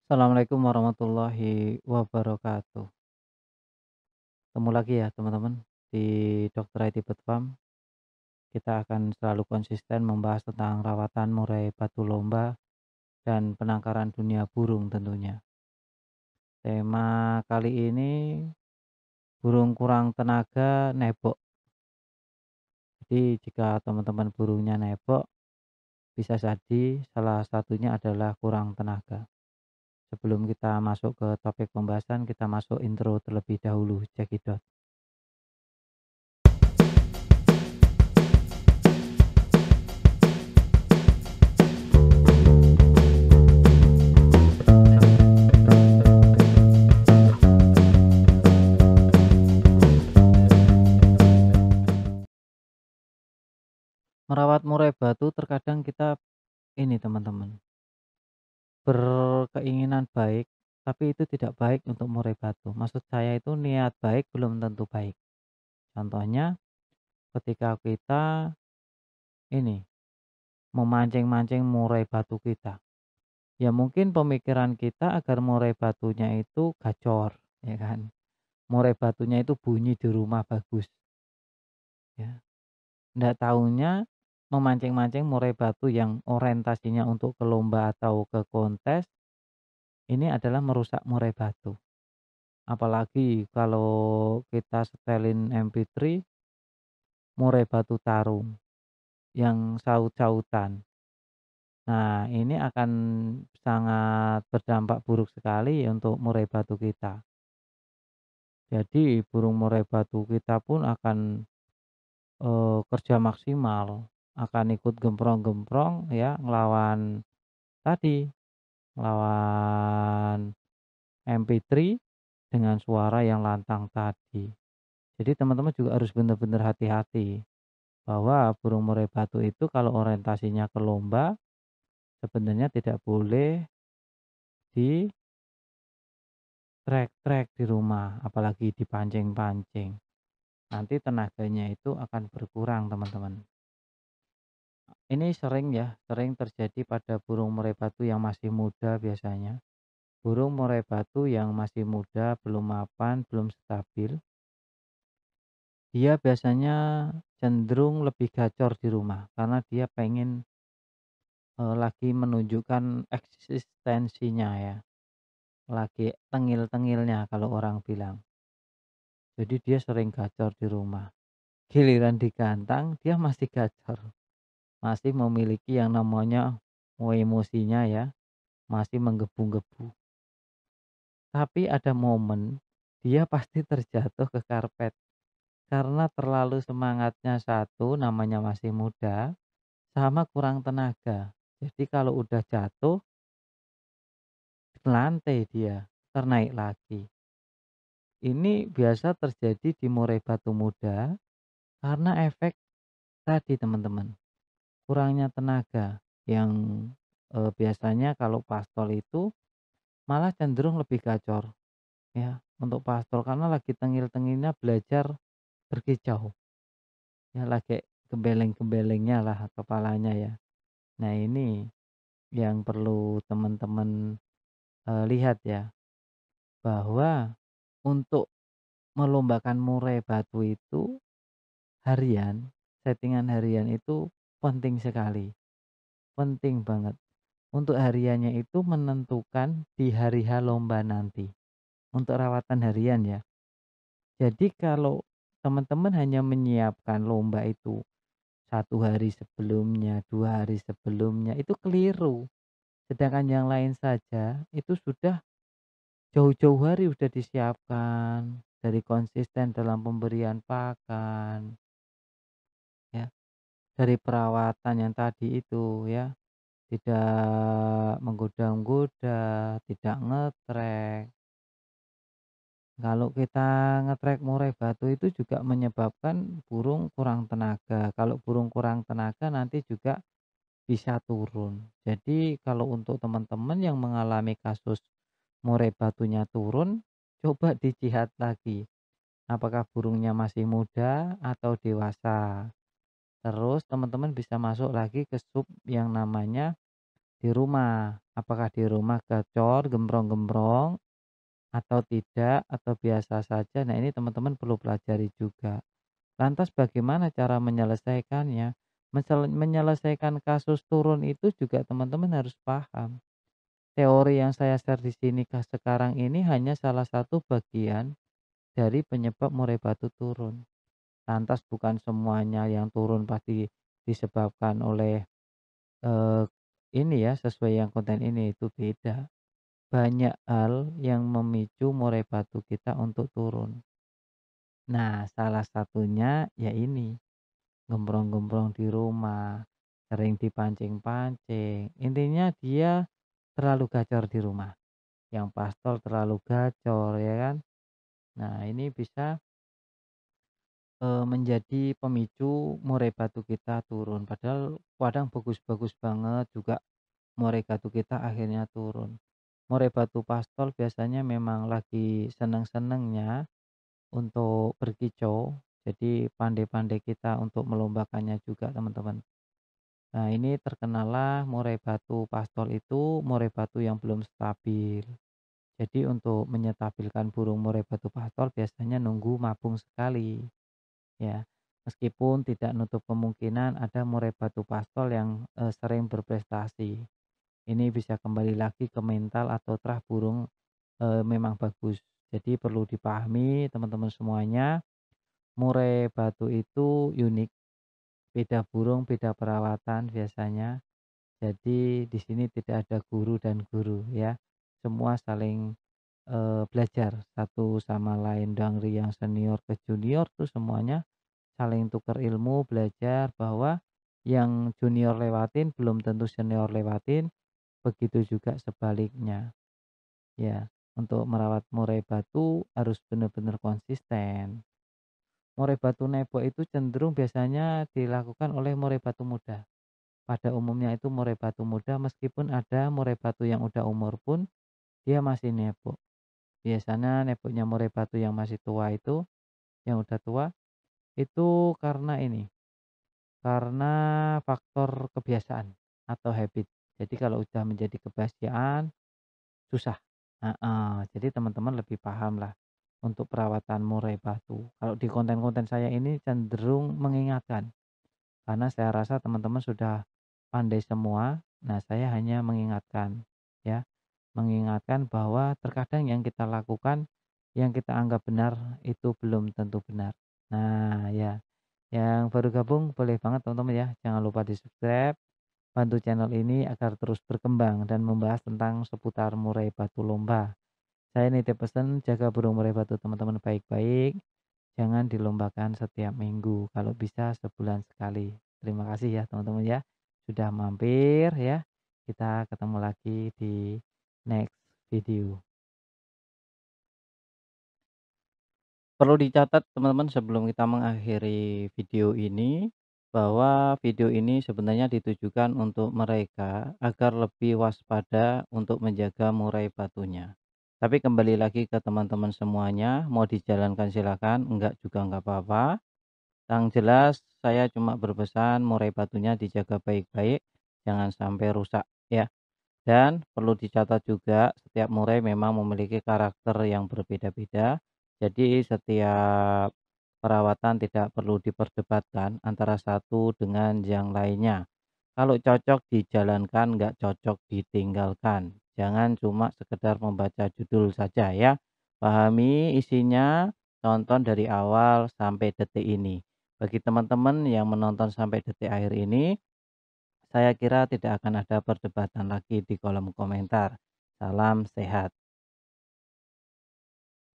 Assalamualaikum warahmatullahi wabarakatuh. Ketemu lagi ya teman-teman di Dokter IT Bird Farm. Kita akan selalu konsisten membahas tentang rawatan murai batu lomba dan penangkaran dunia burung tentunya. Tema kali ini burung kurang tenaga nebok. Jadi jika teman-teman burungnya nebok, bisa jadi salah satunya adalah kurang tenaga. Sebelum kita masuk ke topik pembahasan, kita masuk intro terlebih dahulu. Cekidot. Merawat murai batu terkadang kita ini teman-teman, berkeinginan baik, tapi itu tidak baik untuk murai batu. Maksud saya itu niat baik belum tentu baik. Contohnya ketika kita ini memancing-mancing murai batu kita. Ya mungkin pemikiran kita agar murai batunya itu gacor, ya kan. Murai batunya itu bunyi di rumah bagus, ya. Ndak taunya memancing-mancing murai batu yang orientasinya untuk ke lomba atau ke kontes, ini adalah merusak murai batu. Apalagi kalau kita setelin MP3 murai batu tarung yang saut-sautan. Nah, ini akan sangat berdampak buruk sekali untuk murai batu kita. Jadi burung murai batu kita pun akan kerja maksimal, akan ikut gemprong-gemprong ya ngelawan tadi, ngelawan MP3 dengan suara yang lantang tadi. Jadi teman-teman juga harus benar-benar hati-hati bahwa burung murai batu itu kalau orientasinya ke lomba sebenarnya tidak boleh di trek-trek di rumah, apalagi dipancing-pancing. Nanti tenaganya itu akan berkurang, teman-teman. Ini sering ya, sering terjadi pada burung murai batu yang masih muda biasanya. Burung murai batu yang masih muda, belum mapan, belum stabil, dia biasanya cenderung lebih gacor di rumah karena dia pengen lagi menunjukkan eksistensinya ya, lagi tengil-tengilnya kalau orang bilang. Jadi dia sering gacor di rumah. Giliran digantang dia masih gacor, masih memiliki yang namanya emosinya ya, masih menggebu-gebu. Tapi ada momen dia pasti terjatuh ke karpet karena terlalu semangatnya satu namanya masih muda, sama kurang tenaga. Jadi kalau udah jatuh, lantai dia, ternaik lagi. Ini biasa terjadi di murai batu muda karena efek tadi teman-teman, kurangnya tenaga yang biasanya kalau pastol itu malah cenderung lebih gacor ya untuk pastol karena lagi tengil-tengilnya belajar berkicau ya lagi gembeleng-gembelengnya lah kepalanya ya. Nah ini yang perlu teman-teman lihat ya, bahwa untuk melombakan murai batu itu harian, settingan harian itu penting sekali, penting banget. Untuk hariannya itu menentukan di hari H lomba nanti, untuk rawatan harian ya. Jadi kalau teman-teman hanya menyiapkan lomba itu 1 hari sebelumnya, 2 hari sebelumnya, itu keliru. Sedangkan yang lain saja itu sudah jauh-jauh hari sudah disiapkan, dari konsisten dalam pemberian pakan, ya, dari perawatan yang tadi itu ya, tidak menggoda-goda, tidak ngetrek. Kalau kita ngetrek murai batu itu juga menyebabkan burung kurang tenaga. Kalau burung kurang tenaga nanti juga bisa turun. Jadi kalau untuk teman-teman yang mengalami kasus murai batunya turun, coba dilihat lagi. Apakah burungnya masih muda atau dewasa? Terus teman-teman bisa masuk lagi ke sub yang namanya di rumah. Apakah di rumah gacor, gembrong-gembrong, atau tidak, atau biasa saja. Nah, ini teman-teman perlu pelajari juga. Lantas bagaimana cara menyelesaikannya? Menyelesaikan kasus turun itu juga teman-teman harus paham. Teori yang saya share di sini sekarang ini hanya salah satu bagian dari penyebab murai batu turun. Lantas bukan semuanya yang turun pasti disebabkan oleh eh, ini ya, sesuai yang konten ini, itu beda. Banyak hal yang memicu murai batu kita untuk turun. Nah, salah satunya ya ini, gembrong-gembrong di rumah, sering dipancing-pancing. Intinya dia terlalu gacor di rumah. Yang pastol terlalu gacor ya kan. Nah, ini bisa menjadi pemicu murai batu kita turun. Padahal kadang bagus-bagus banget juga murai batu kita akhirnya turun. Murai batu pastol biasanya memang lagi seneng-senengnya untuk berkicau. Jadi pandai-pandai kita untuk melombakannya juga teman-teman. Nah, ini terkenalah murai batu pastol itu murai batu yang belum stabil. Jadi untuk menyetabilkan burung murai batu pastol biasanya nunggu mabung sekali ya. Meskipun tidak nutup kemungkinan ada murai batu pastol yang sering berprestasi. Ini bisa kembali lagi ke mental atau terah burung memang bagus. Jadi perlu dipahami teman-teman semuanya, murai batu itu unik, beda burung, beda perawatan biasanya. Jadi di sini tidak ada guru dan guru ya. Semua saling belajar satu sama lain dari yang senior ke junior tuh semuanya saling tukar ilmu, belajar bahwa yang junior lewatin belum tentu senior lewatin, begitu juga sebaliknya. Ya, untuk merawat murai batu harus benar-benar konsisten. Murai batu nebo itu cenderung biasanya dilakukan oleh murai batu muda. Pada umumnya itu murai batu muda meskipun ada murai batu yang udah umur pun dia masih nebo. Biasanya nebonya murai batu yang masih tua itu, yang udah tua, itu karena ini, karena faktor kebiasaan atau habit. Jadi kalau udah menjadi kebiasaan, susah. Heeh, jadi teman-teman lebih paham lah untuk perawatan murai batu. Kalau di konten-konten saya ini cenderung mengingatkan, karena saya rasa teman-teman sudah pandai semua. Nah, saya hanya mengingatkan, ya, mengingatkan bahwa terkadang yang kita lakukan, yang kita anggap benar itu belum tentu benar. Nah, ya, yang baru gabung boleh banget teman-teman ya, jangan lupa di-subscribe, bantu channel ini agar terus berkembang dan membahas tentang seputar murai batu lomba. Saya nitip pesan jaga burung murai batu teman-teman baik-baik, jangan dilombakan setiap minggu, kalau bisa sebulan sekali. Terima kasih ya teman-teman ya, sudah mampir ya. Kita ketemu lagi di next video. Perlu dicatat teman-teman sebelum kita mengakhiri video ini, bahwa video ini sebenarnya ditujukan untuk mereka agar lebih waspada untuk menjaga murai batunya. Tapi kembali lagi ke teman-teman semuanya, mau dijalankan silakan, enggak juga enggak apa-apa. Yang jelas saya cuma berpesan murai batunya dijaga baik-baik, jangan sampai rusak ya. Dan perlu dicatat juga setiap murai memang memiliki karakter yang berbeda-beda. Jadi setiap perawatan tidak perlu diperdebatkan antara satu dengan yang lainnya. Kalau cocok dijalankan, nggak cocok ditinggalkan. Jangan cuma sekedar membaca judul saja ya. Pahami isinya, tonton dari awal sampai detik ini. Bagi teman-teman yang menonton sampai detik akhir ini, saya kira tidak akan ada perdebatan lagi di kolom komentar. Salam sehat.